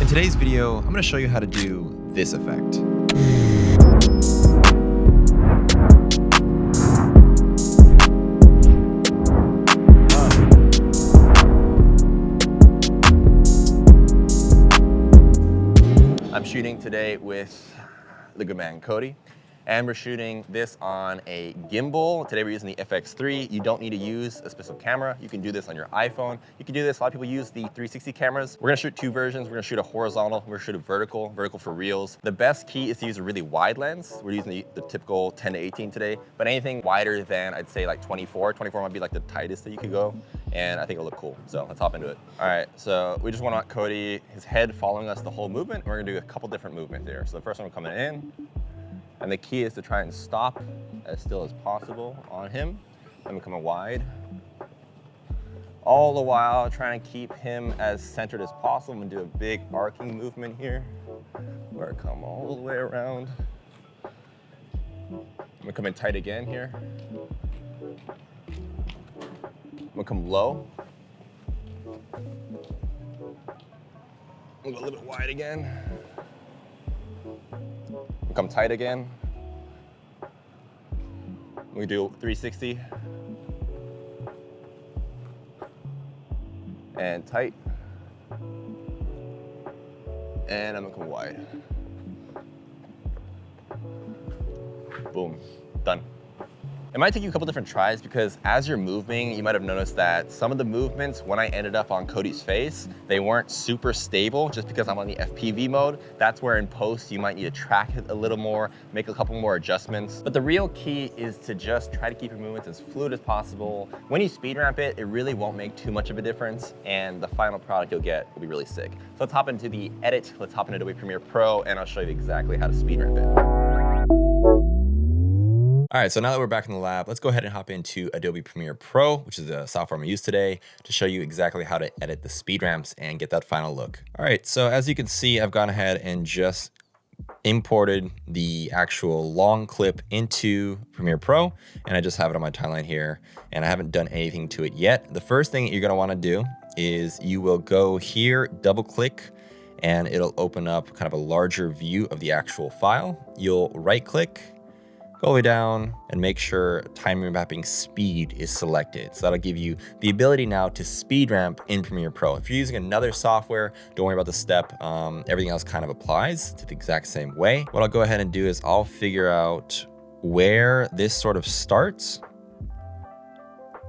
today's video, I'm going to show you how to do this effect. I'm shooting today with the good man Cody, and we're shooting this on a gimbal. Today we're using the FX3. You don't need to use a specific camera. You can do this on your iPhone. You can do this, a lot of people use the 360 cameras. We're gonna shoot two versions. We're gonna shoot a horizontal, we're gonna shoot a vertical for reels. The best key is to use a really wide lens. We're using the typical 10 to 18 today, but anything wider than I'd say like 24. 24 might be like the tightest that you could go, and I think it'll look cool. So let's hop into it. All right, so we just want Cody, his head following us the whole movement. We're gonna do a couple different movements here. So the first one coming in, and the key is to try and stop as still as possible on him. I'm coming wide. All the while trying to keep him as centered as possible. I'm gonna do a big arcing movement here, where I come all the way around. I'm gonna come in tight again here. I'm gonna come low. I'm gonna go a little bit wide again. Come tight again. We do 360 and tight, and I'm gonna come wide. Boom, done. It might take you a couple different tries because as you're moving, you might have noticed that some of the movements, when I ended up on Cody's face, they weren't super stable just because I'm on the FPV mode. That's where in post, you might need to track it a little more, make a couple more adjustments. But the real key is to just try to keep your movements as fluid as possible. When you speed ramp it, it really won't make too much of a difference, and the final product you'll get will be really sick. So let's hop into the edit, let's hop into Adobe Premiere Pro, and I'll show you exactly how to speed ramp it. All right, so now that we're back in the lab, let's go ahead and hop into Adobe Premiere Pro, which is the software I'm gonna use today to show you exactly how to edit the speed ramps and get that final look. All right, so as you can see, I've gone ahead and just imported the actual long clip into Premiere Pro, and I just have it on my timeline here, and I haven't done anything to it yet. The first thing that you're gonna wanna do is you will go here, double click, and it'll open up kind of a larger view of the actual file. You'll right click, go all the way down and make sure time remapping speed is selected. So that'll give you the ability now to speed ramp in Premiere Pro. If you're using another software, don't worry about the step. Everything else kind of applies to the exact same way. What I'll go ahead and do is I'll figure out where this sort of starts.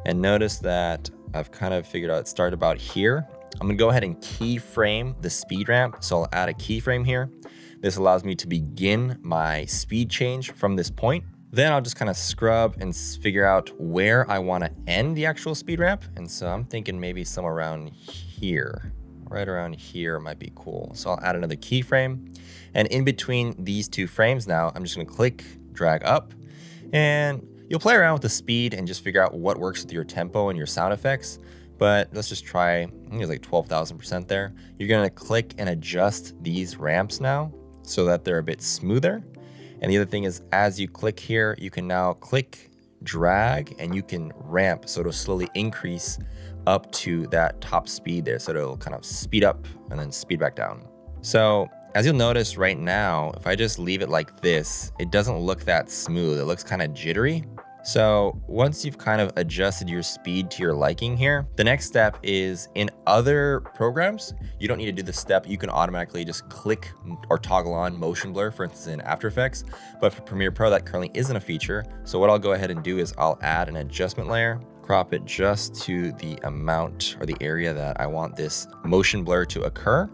And notice that I've kind of figured out it started about here. I'm gonna go ahead and keyframe the speed ramp. So I'll add a keyframe here. This allows me to begin my speed change from this point. Then I'll just kind of scrub and figure out where I want to end the actual speed ramp. And so I'm thinking maybe somewhere around here, right around here might be cool. So I'll add another keyframe. And in between these two frames now, I'm just going to click, drag up, and you'll play around with the speed and just figure out what works with your tempo and your sound effects. But let's just try, I think it's like 12,000% there. You're going to click and adjust these ramps now, so that they're a bit smoother. And the other thing is, as you click here, you can now click, drag, and you can ramp, so it'll slowly increase up to that top speed there. So it'll kind of speed up and then speed back down. So as you'll notice right now, if I just leave it like this, it doesn't look that smooth. It looks kind of jittery. So once you've kind of adjusted your speed to your liking here, the next step is in other programs, you don't need to do this step. You can automatically just click or toggle on motion blur, for instance, in After Effects. But for Premiere Pro, that currently isn't a feature. So what I'll go ahead and do is I'll add an adjustment layer, crop it just to the amount or the area that I want this motion blur to occur.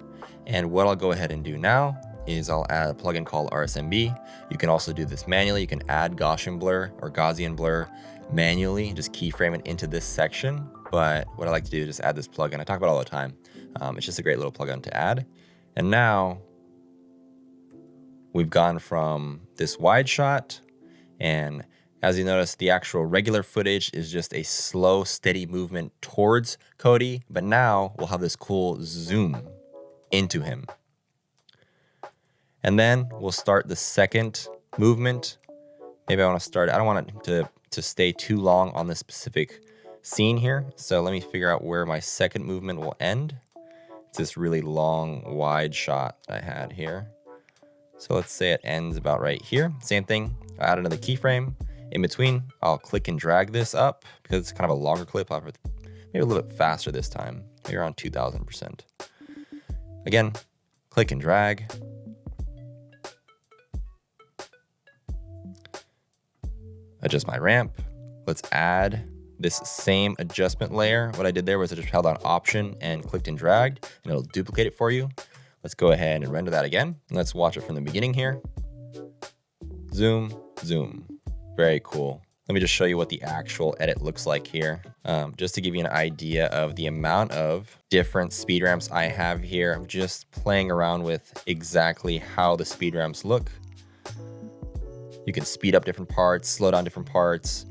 And what I'll go ahead and do now is I'll add a plugin called RSMB. You can also do this manually. You can add Gaussian blur or Gaussian blur manually, just keyframe it into this section. But what I like to do is just add this plugin. I talk about it all the time. It's just a great little plugin to add. And now we've gone from this wide shot, and as you notice, the actual regular footage is just a slow, steady movement towards Cody. But now we'll have this cool zoom into him. And then we'll start the second movement. Maybe I want to start, I don't want it to stay too long on this specific scene here. So let me figure out where my second movement will end. this really long, wide shot I had here. So let's say it ends about right here. Same thing, I add another keyframe. In between, I'll click and drag this up because it's kind of a longer clip. I'll have it maybe a little bit faster this time, maybe around 2000%. Again, click and drag. Adjust my ramp. Let's add this same adjustment layer. What I did there was I just held on Option and clicked and dragged, and it'll duplicate it for you. Let's go ahead and render that again. And let's watch it from the beginning here. Zoom, zoom. Very cool. Let me just show you what the actual edit looks like here. Just to give you an idea of the amount of different speed ramps I have here. I'm just playing around with exactly how the speed ramps look. You can speed up different parts, slow down different parts,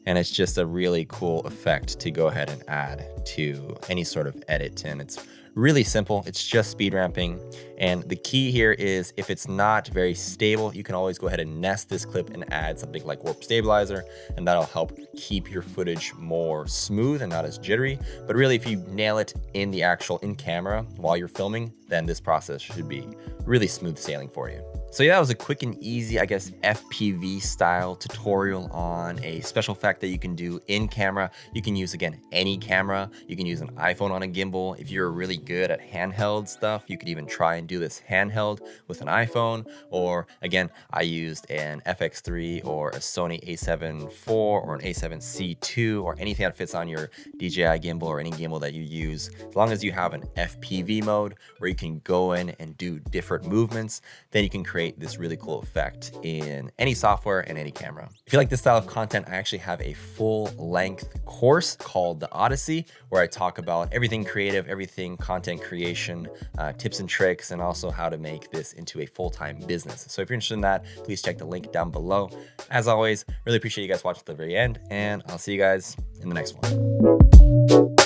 and it's just a really cool effect to go ahead and add to any sort of edit. And it's really simple. It's just speed ramping. And the key here is if it's not very stable, you can always go ahead and nest this clip and add something like warp stabilizer, and that'll help keep your footage more smooth and not as jittery. But really, if you nail it in the actual in camera while you're filming, then this process should be really smooth sailing for you. So yeah, that was a quick and easy, I guess, FPV style tutorial on a special effect that you can do in camera. You can use, again, any camera. You can use an iPhone on a gimbal. If you're really good at handheld stuff, you could even try and do this handheld with an iPhone. Or again, I used an FX3 or a Sony a7 IV or an a7C II or anything that fits on your DJI gimbal or any gimbal that you use. As long as you have an FPV mode where you can go in and do different movements, then you can create this really cool effect in any software and any camera. If you like this style of content, I actually have a full-length course called The Odyssey, where I talk about everything creative, everything content creation, tips and tricks, and also how to make this into a full-time business. So if you're interested in that, please check the link down below. As always, really appreciate you guys watching to the very end, and I'll see you guys in the next one.